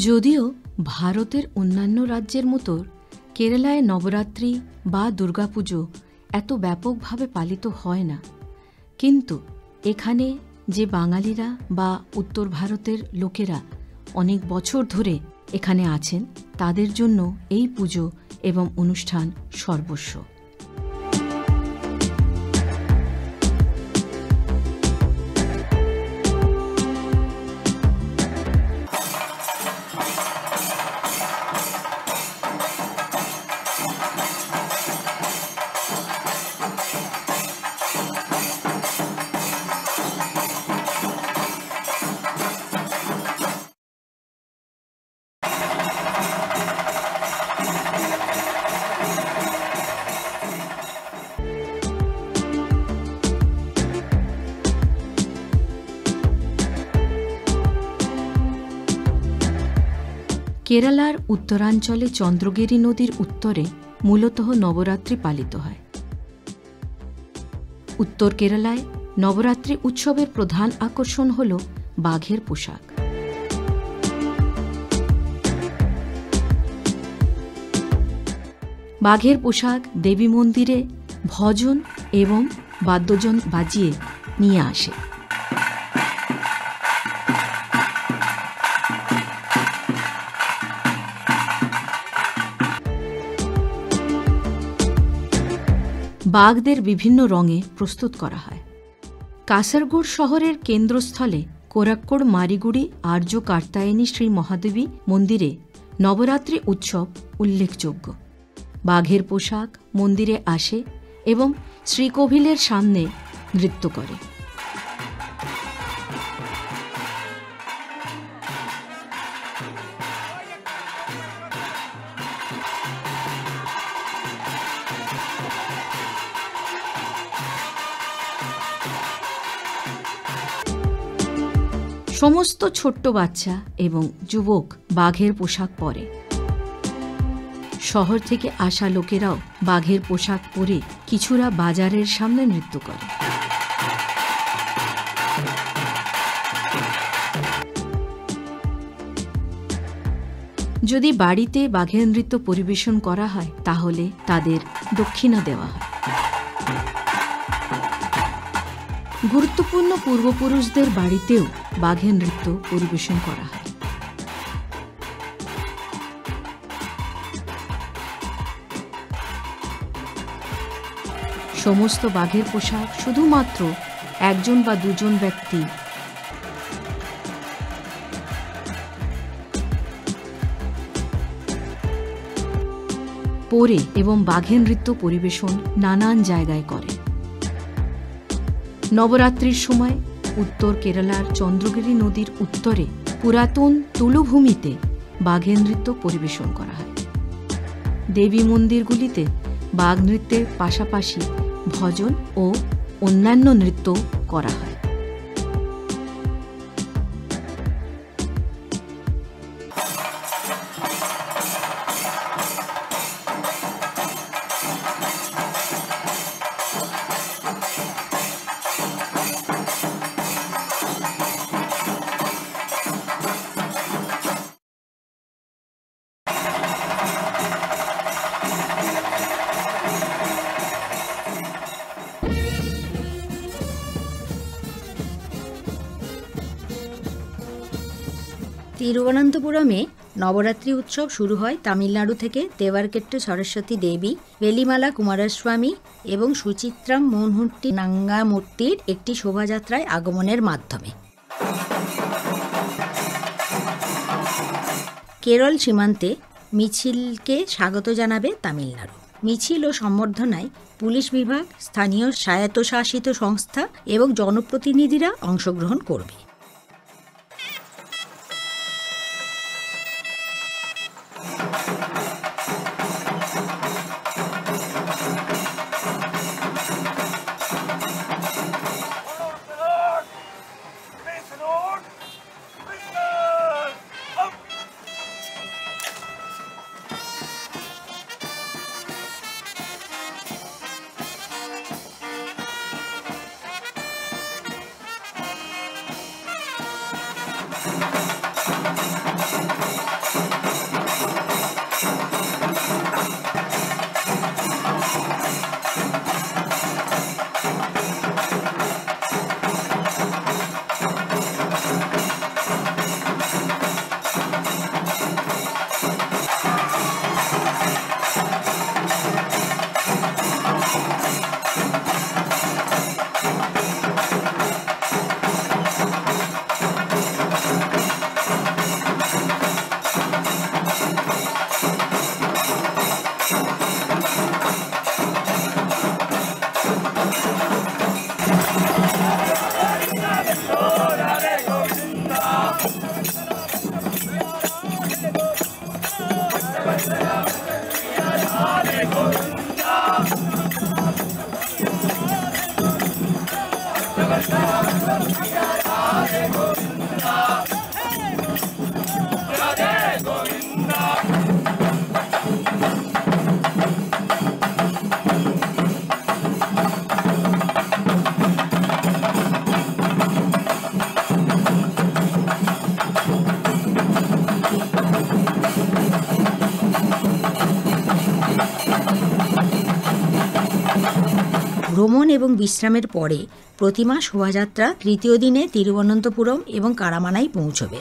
যদিও ভারতের অন্যান্য রাজ্যের মতো কেরালায় নবরাত্রি বা দুর্গাপুজো এত ব্যাপকভাবে পালিত হয় না, কিন্তু এখানে যে বাঙালিরা বা উত্তর ভারতের লোকেরা অনেক বছর ধরে এখানে আছেন, তাদের জন্য এই পুজো এবং অনুষ্ঠান সর্বস্ব। কেরালার উত্তরাঞ্চলে চন্দ্রগিরি নদীর উত্তরে মূলত নবরাত্রি পালিত হয়। উত্তর কেরালায় নবরাত্রি উৎসবের প্রধান আকর্ষণ হল বাঘের পোশাক। বাঘের পোশাক দেবী মন্দিরে ভজন এবং বাদ্যযন্ত্র বাজিয়ে নিয়ে আসে। বাঘদের বিভিন্ন রঙে প্রস্তুত করা হয়। কাসারগোড় শহরের কেন্দ্রস্থলে কোরাক্কড় মারিগুড়ি আর্য কার্তায়নী শ্রী মহাদেবী মন্দিরে নবরাত্রি উৎসব উল্লেখযোগ্য। বাঘের পোশাক মন্দিরে আসে এবং শ্রীকোভিলের সামনে নৃত্য করে। সমস্ত ছোট্ট বাচ্চা এবং যুবক বাঘের পোশাক পরে। শহর থেকে আসা লোকেরাও বাঘের পোশাক পরে কিছুরা বাজারের সামনে নৃত্য করে। যদি বাড়িতে বাঘের নৃত্য পরিবেশন করা হয় তাহলে তাদের দক্ষিণা দেওয়া হয়। গুরুত্বপূর্ণ পূর্বপুরুষদের বাড়িতেও বাঘের নৃত্য পরিবেশন করা হয়। সমস্ত বাঘের পোশাক শুধুমাত্র একজন বা দুজন ব্যক্তি পরে এবং বাঘের নৃত্য পরিবেশন নানান জায়গায় করে। নবরাত্রির সময় উত্তর কেরালার চন্দ্রগিরি নদীর উত্তরে পুরাতন তুলুভূমিতে বাঘের নৃত্য পরিবেশন করা হয়। দেবী মন্দিরগুলিতে বাঘ নৃত্যের পাশাপাশি ভজন ও অন্যান্য নৃত্য করা হয়। তিরুবনন্তপুরমে নবরাত্রি উৎসব শুরু হয় তামিলনাড়ু থেকে দেবারকেট্টু সরস্বতী দেবী, বেলিমালা কুমারস্বামী এবং সুচিত্রাম মোহনহুট্টি নাঙ্গামূর্তির একটি শোভাযাত্রায় আগমনের মাধ্যমে। কেরল সীমান্তে মিছিলকে স্বাগত জানাবে তামিলনাড়ু। মিছিল ও সম্বর্ধনায় পুলিশ বিভাগ, স্থানীয় স্বায়ত্তশাসিত সংস্থা এবং জনপ্রতিনিধিরা অংশগ্রহণ করবে। ভ্রমণ এবং বিশ্রামের পরে প্রতিমা শোভাযাত্রা তৃতীয় দিনে তিরুবনন্তপুরম এবং কারামানায় পৌঁছবে।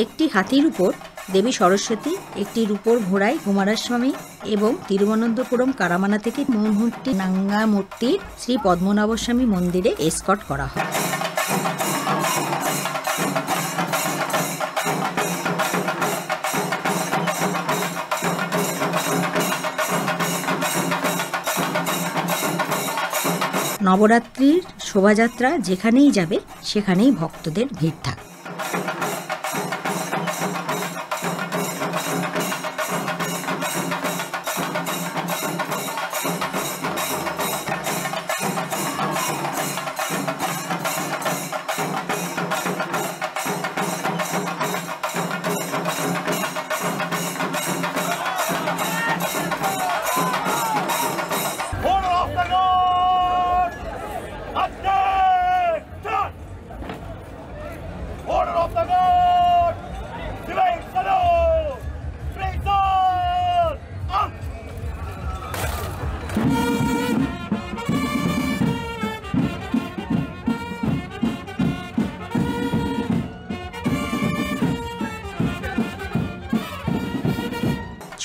একটি হাতির উপর দেবী সরস্বতী, একটি রূপোর ঘোড়ায় কুমারস্বামী এবং তিরুবনন্তপুরম কারামানা থেকে মোহনহুট্টি নাঙ্গামূর্তির শ্রী পদ্মনাভস্বামী মন্দিরে এসকর্ট করা হয়। নবরাত্রির শোভাযাত্রা যেখানেই যাবে সেখানেই ভক্তদের ভিড় থাকে।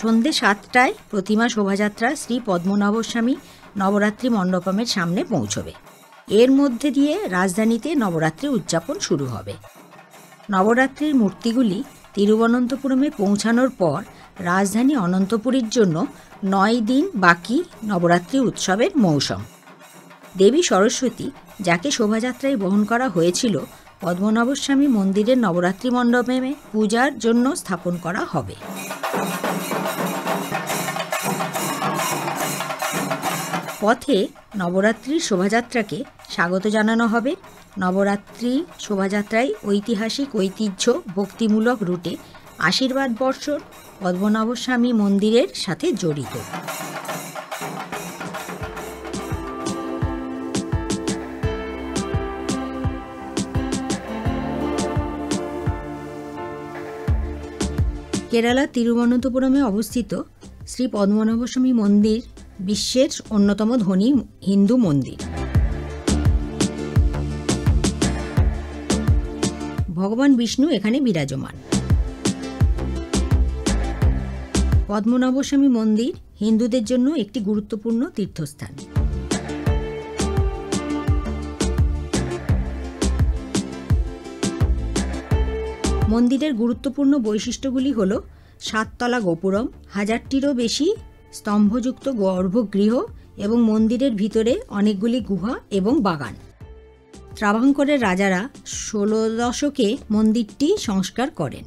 সন্ধে 7টায় প্রতিমা শোভাযাত্রা শ্রী পদ্মনাভস্বামী নবরাত্রি মণ্ডপমের সামনে পৌঁছবে। এর মধ্যে দিয়ে রাজধানীতে নবরাত্রি উদযাপন শুরু হবে। নবরাত্রির মূর্তিগুলি তিরুবনন্তপুরমে পৌঁছানোর পর রাজধানী অনন্তপুরীর জন্য 9 দিন বাকি নবরাত্রি উৎসবের মৌসুম। দেবী সরস্বতী, যাকে শোভাযাত্রায় বহন করা হয়েছিল, পদ্মনাভস্বামী মন্দিরের নবরাত্রি মণ্ডপে পূজার জন্য স্থাপন করা হবে। পথে নবরাত্রির শোভাযাত্রাকে স্বাগত জানানো হবে। নবরাত্রি শোভাযাত্রায় ঐতিহাসিক ঐতিহ্য ভক্তিমূলক রুটে আশীর্বাদ বর্ষণ পদ্মনাভস্বামী মন্দিরের সাথে জড়িত। কেরালার তিরুবনন্তপুরমে অবস্থিত শ্রী পদ্মনাভস্বামী মন্দির বিশ্বের অন্যতম ধনী হিন্দু মন্দির। ভগবান বিষ্ণু এখানে বিরাজমান। পদ্মনাভস্বামী মন্দির হিন্দুদের জন্য একটি গুরুত্বপূর্ণ তীর্থস্থান। মন্দিরের গুরুত্বপূর্ণ বৈশিষ্ট্যগুলি হল 7 তলা গোপুরম, 1000টিরও বেশি স্তম্ভযুক্ত গর্ভগৃহ এবং মন্দিরের ভিতরে অনেকগুলি গুহা এবং বাগান। ত্রাভাঙ্করের রাজারা 16 দশকে মন্দিরটি সংস্কার করেন।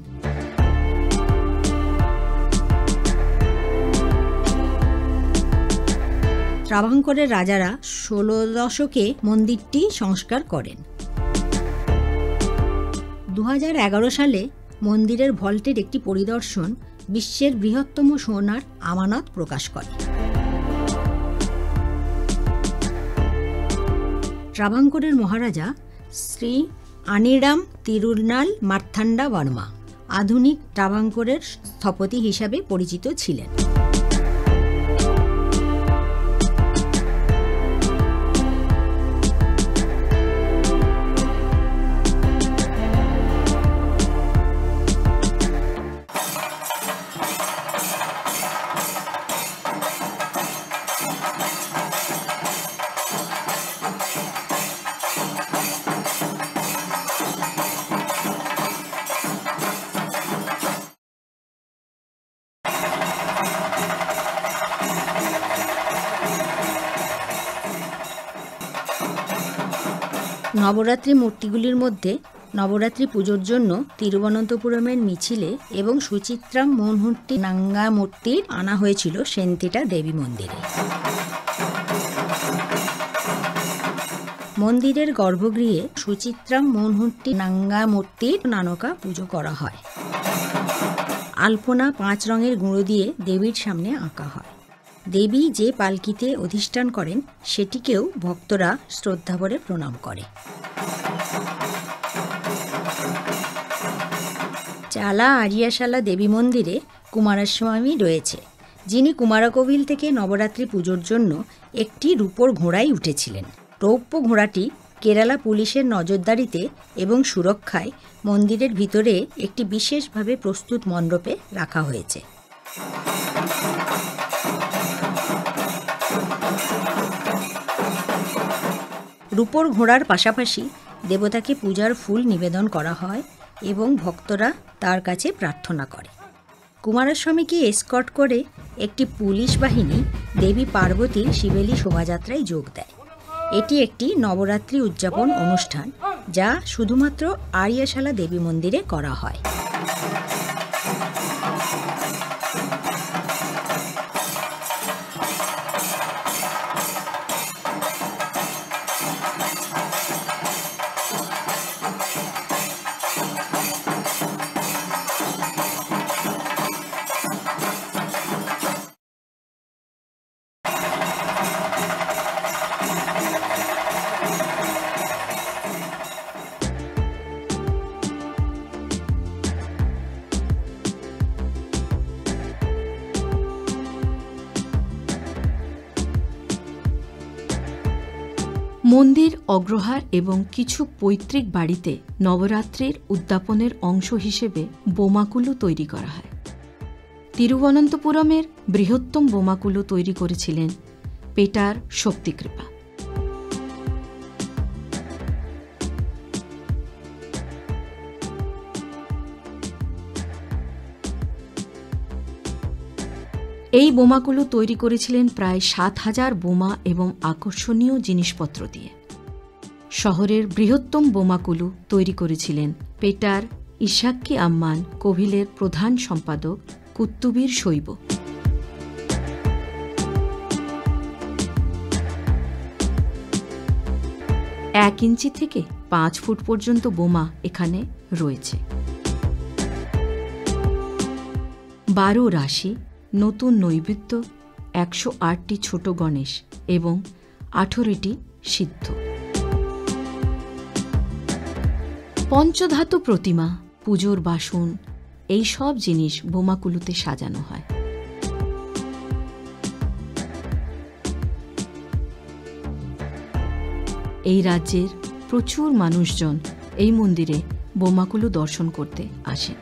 ত্রাভাঙ্করের রাজারা 16 দশকে মন্দিরটি সংস্কার করেন। 2011 সালে মন্দিরের ভল্টের একটি পরিদর্শন বিশ্বের বৃহত্তম সোনার আমানত প্রকাশ করে। ট্রাভাঙ্কোরের মহারাজা শ্রী আনিরাম তিরুনাল মার্থান্ডা বর্মা আধুনিক ট্রাভাঙ্কোরের স্থপতি হিসাবে পরিচিত ছিলেন। নবরাত্রি মূর্তিগুলির মধ্যে নবরাত্রি পুজোর জন্য তিরুবনন্তপুরমের মিছিলে এবং সুচিত্রাম মোহনহট্টি নাঙ্গা মূর্তি আনা হয়েছিল সেন্তিটা দেবী মন্দিরে। মন্দিরের গর্ভগৃহে সুচিত্রাম মোহনহট্টি নাঙ্গা মূর্তির নানকা পুজো করা হয়। আলপনা 5 রঙের গুঁড়ো দিয়ে দেবীর সামনে আঁকা হয়। দেবী যে পালকিতে অধিষ্ঠান করেন সেটিকেও ভক্তরা শ্রদ্ধাভরে প্রণাম করে। চালা আরিয়াশালা দেবী মন্দিরে কুমারস্বামী রয়েছে, যিনি কুমারকোভিল থেকে নবরাত্রি পুজোর জন্য একটি রূপোর ঘোড়ায় উঠেছিলেন। রৌপ্য ঘোড়াটি কেরালা পুলিশের নজরদারিতে এবং সুরক্ষায় মন্দিরের ভিতরে একটি বিশেষভাবে প্রস্তুত মণ্ডপে রাখা হয়েছে। রূপোর ঘোড়ার পাশাপাশি দেবতাকে পূজার ফুল নিবেদন করা হয় এবং ভক্তরা তার কাছে প্রার্থনা করে। কুমারস্বামীকে এসকর্ট করে একটি পুলিশ বাহিনী দেবী পার্বতীর শিবেলি শোভাযাত্রায় যোগ দেয়। এটি একটি নবরাত্রি উদযাপন অনুষ্ঠান যা শুধুমাত্র আরিয়াশালা দেবী মন্দিরে করা হয়। মন্দির অগ্রহার এবং কিছু পৈতৃক বাড়িতে নবরাত্রির উদ্যাপনের অংশ হিসেবে বোমাকুলু তৈরি করা হয়। তিরুবনন্তপুরমের বৃহত্তম বোমাকুলু তৈরি করেছিলেন পেটার শক্তিকৃপা। এই বোমাগুলো তৈরি করেছিলেন প্রায় 7,000 বোমা এবং আকর্ষণীয় জিনিসপত্র দিয়ে। শহরের বৃহত্তম বোমাগুলো তৈরি করেছিলেন পেটার ইসাক্কি আম্মান কোভিলের প্রধান সম্পাদক কুত্তুবীর শৈব। এক ইঞ্চি থেকে 5 ফুট পর্যন্ত বোমা এখানে রয়েছে। 12 রাশি, নতুন নৈবেদ্য, 108টি ছোট গণেশ এবং 18টি সিদ্ধ। পঞ্চধাতু প্রতিমা, পুজোর বাসন, এই সব জিনিস বোমাকুলুতে সাজানো হয়। এই রাজ্যের প্রচুর মানুষজন এই মন্দিরে বোমাকুলু দর্শন করতে আসেন।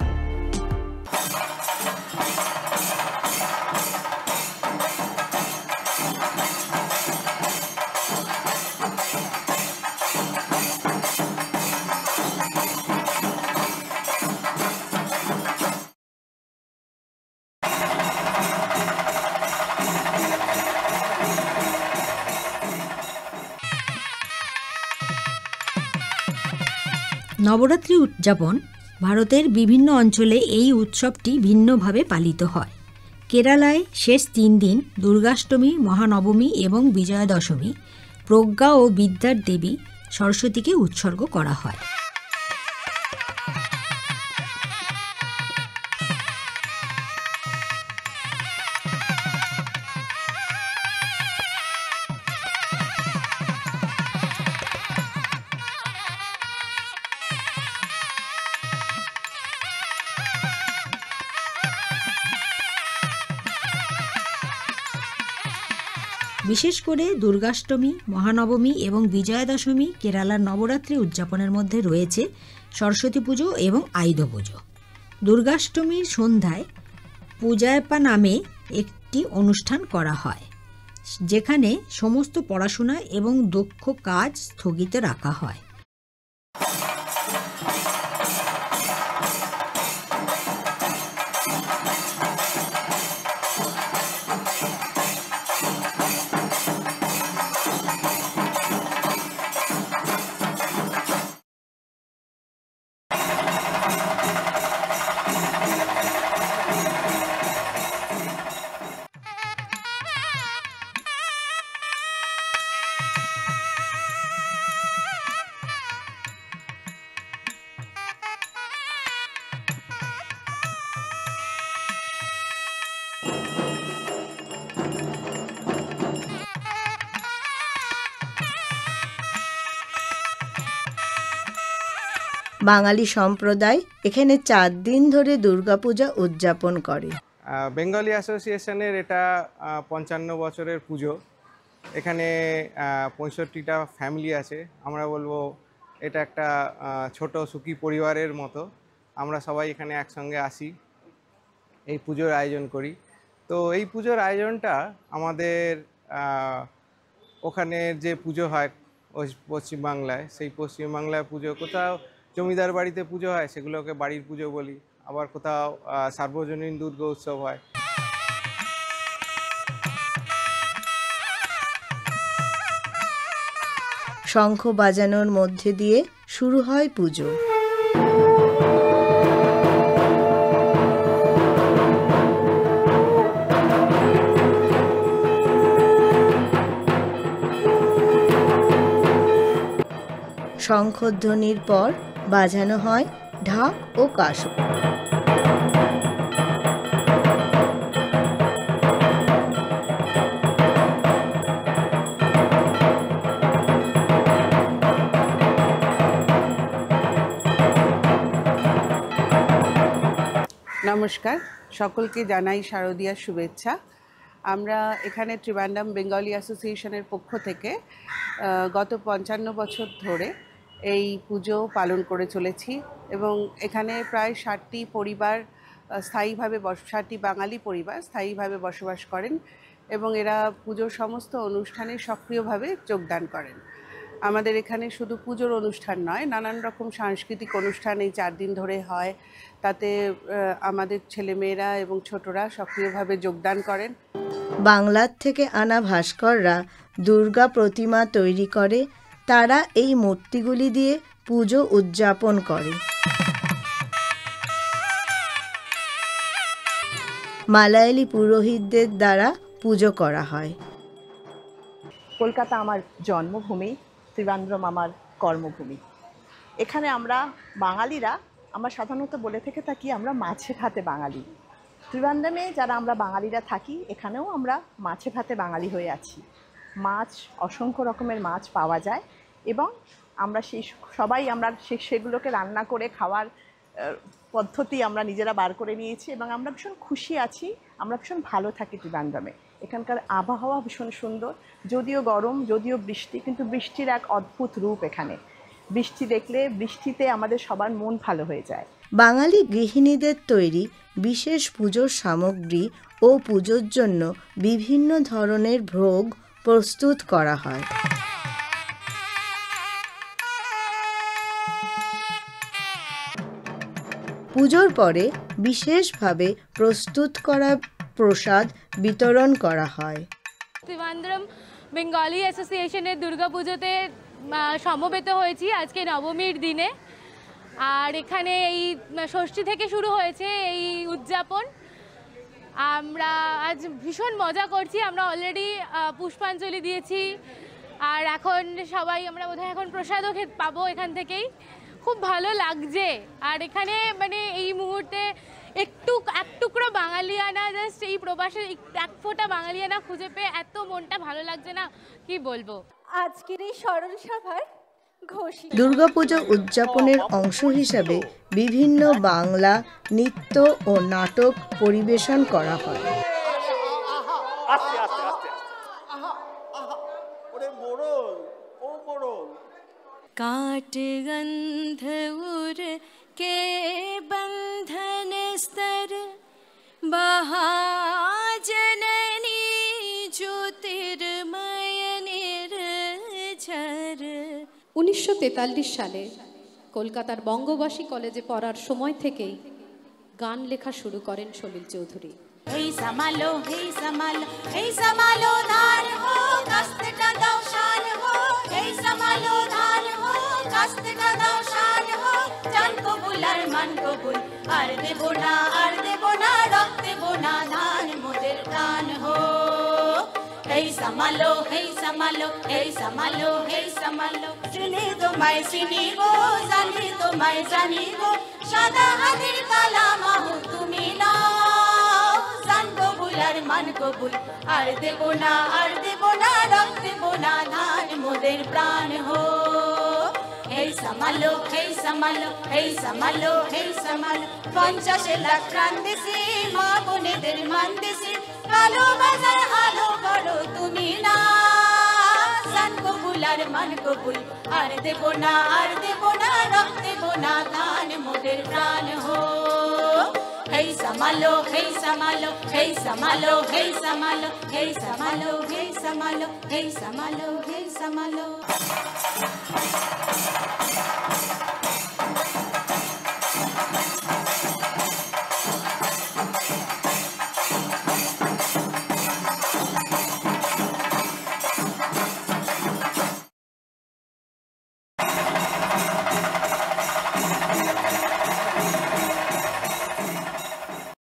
নবরাত্রি উদযাপন ভারতের বিভিন্ন অঞ্চলে এই উৎসবটি ভিন্নভাবে পালিত হয়। কেরালায় শেষ 3 দিন দুর্গাষ্টমী, মহানবমী এবং বিজয়া দশমী প্রজ্ঞা ও বিদ্যার দেবী সরস্বতীকে উৎসর্গ করা হয়। বিশেষ করে দুর্গাষ্টমী, মহানবমী এবং বিজয়া দশমী কেরালার নবরাত্রি উদযাপনের মধ্যে রয়েছে সরস্বতী পুজো এবং আয়ুধ পুজো। দুর্গাষ্টমীর সন্ধ্যায় পূজায়পা নামে একটি অনুষ্ঠান করা হয়, যেখানে সমস্ত পড়াশোনা এবং দক্ষ কাজ স্থগিত রাখা হয়। বাঙালি সম্প্রদায় এখানে 4 দিন ধরে দুর্গাপূজা উদযাপন করে। বেঙ্গলি অ্যাসোসিয়েশনের এটা 55 বছরের পুজো। এখানে 65টা ফ্যামিলি আছে। আমরা বলবো এটা একটা ছোট সুখী পরিবারের মতো। আমরা সবাই এখানে একসঙ্গে আসি, এই পুজোর আয়োজন করি। তো এই পুজোর আয়োজনটা আমাদের ওখানে যে পুজো হয় পশ্চিমবাংলায়, সেই পশ্চিমবাংলায় পুজো কোথাও জমিদার বাড়িতে পুজো হয়, সেগুলোকে বাড়ির পুজো বলি। আবার কোথাও সার্বজনীন দুর্গা উৎসব হয়। শঙ্খ বাজানোর মধ্যে দিয়ে শুরু হয় পুজো। শঙ্খধ্বনির পর বাজানো হয় ঢাক ও কাসর। নমস্কার, সকলকে জানাই শারদীয়ার শুভেচ্ছা। আমরা এখানে ত্রিবান্ডাম বেঙ্গলি অ্যাসোসিয়েশনের পক্ষ থেকে গত 55 বছর ধরে এই পুজো পালন করে চলেছি এবং এখানে প্রায় 60টি পরিবার স্থায়ীভাবে 60টি বাঙালি পরিবার স্থায়ীভাবে বসবাস করেন এবং এরা পুজোর সমস্ত অনুষ্ঠানে সক্রিয়ভাবে যোগদান করেন। আমাদের এখানে শুধু পুজোর অনুষ্ঠান নয়, নানান রকম সাংস্কৃতিক অনুষ্ঠান এই 4 দিন ধরে হয়। তাতে আমাদের ছেলেমেয়েরা এবং ছোটরা সক্রিয়ভাবে যোগদান করেন। বাংলার থেকে আনা ভাস্কররা দুর্গা প্রতিমা তৈরি করে। তারা এই মূর্তিগুলি দিয়ে পুজো উদযাপন করে। মালায়ালি পুরোহিতদের দ্বারা পুজো করা হয়। কলকাতা আমার জন্মভূমি, ত্রিবান্দ্রম আমার কর্মভূমি। এখানে আমরা বাঙালিরা, আমরা সাধারণত বলে থেকে থাকি আমরা মাছে ভাতে বাঙালি। ত্রিবান্দ্রমে যারা আমরা বাঙালিরা থাকি, এখানেও আমরা মাছে ভাতে বাঙালি হয়ে আছি। মাছ, অসংখ্য রকমের মাছ পাওয়া যায় এবং আমরা সবাই আমরা সেগুলোকে রান্না করে খাওয়ার পদ্ধতি আমরা নিজেরা বার করে নিয়েছি এবং আমরা ভীষণ খুশি আছি, আমরা ভীষণ ভালো থাকি ত্রিবান্দ্রমে। এখানকার আবহাওয়া ভীষণ সুন্দর, যদিও গরম, যদিও বৃষ্টি, কিন্তু বৃষ্টির এক অদ্ভুত রূপ এখানে। বৃষ্টি দেখলে বৃষ্টিতে আমাদের সবার মন ভালো হয়ে যায়। বাঙালি গৃহিণীদের তৈরি বিশেষ পুজোর সামগ্রী ও পুজোর জন্য বিভিন্ন ধরনের ভোগ প্রস্তুত করা হয়। পুজোর পরে বিশেষভাবে প্রস্তুত করা প্রসাদ বিতরণ করা হয়। ত্রিবান্দ্রম বেঙ্গলি অ্যাসোসিয়েশনের দুর্গাপুজোতে সমবেত হয়েছি আজকে নবমীর দিনে। আর এখানে এই ষষ্ঠী থেকে শুরু হয়েছে এই উদযাপন। আমরা আজ ভীষণ মজা করছি। আমরা অলরেডি পুষ্পাঞ্জলি দিয়েছি আর এখন সবাই আমরা বোধহয় এখন প্রসাদও পাবো এখান থেকেই। খুব ভালো লাগছে। আর এখানে মানে এই মুহূর্তে এক টুকরো বাঙালিয়ানা, জাস্ট এই প্রবাসে এক ফোঁটা বাঙালিয়ানা খুঁজে পেয়ে এত মনটা ভালো লাগছে না, কি বলবো। আজকের এই স্মরণ সভার দুর্গাপুজো উদযাপনের অংশ হিসাবে বিভিন্ন বাংলা নৃত্য ও নাটক পরিবেশন করা হয়। काट गंध उर के बंधन स्तर महाजननी ज्योतिर्मय निर्झर। 1943 সালে কলকাতার বঙ্গবাসী কলেজে পড়ার সময় থেকেই গান লেখা শুরু করেন সলিল চৌধুরী। हे समालो धान हो कस्त का दौशान हो, हे समालो धान हो कस्त का दौशान हो, जान को बुल और मन को बुल, আর দেব না রক্ত দেব না ধান মোদের প্রাণ হো। हे समालो চিনি তোমায় চিনি গো, জানি তোমায় জানি গো, সাদা হাতির কালা মাহু তুমি না, জান কবুল আর মান কবুল, আর দেব না রক্ত দেব না ধান মোদের প্রাণ হো। हे समालो 50 লাখ প্রাণ দেশে মা বোনেদের মান দেশে, কালো বাজার আলো করো তুমি না, জান কবুল আর মান কবুল, আর দেব না রক্ত দেব না ধান মোদের প্রাণ হো। हे समालो हे समालो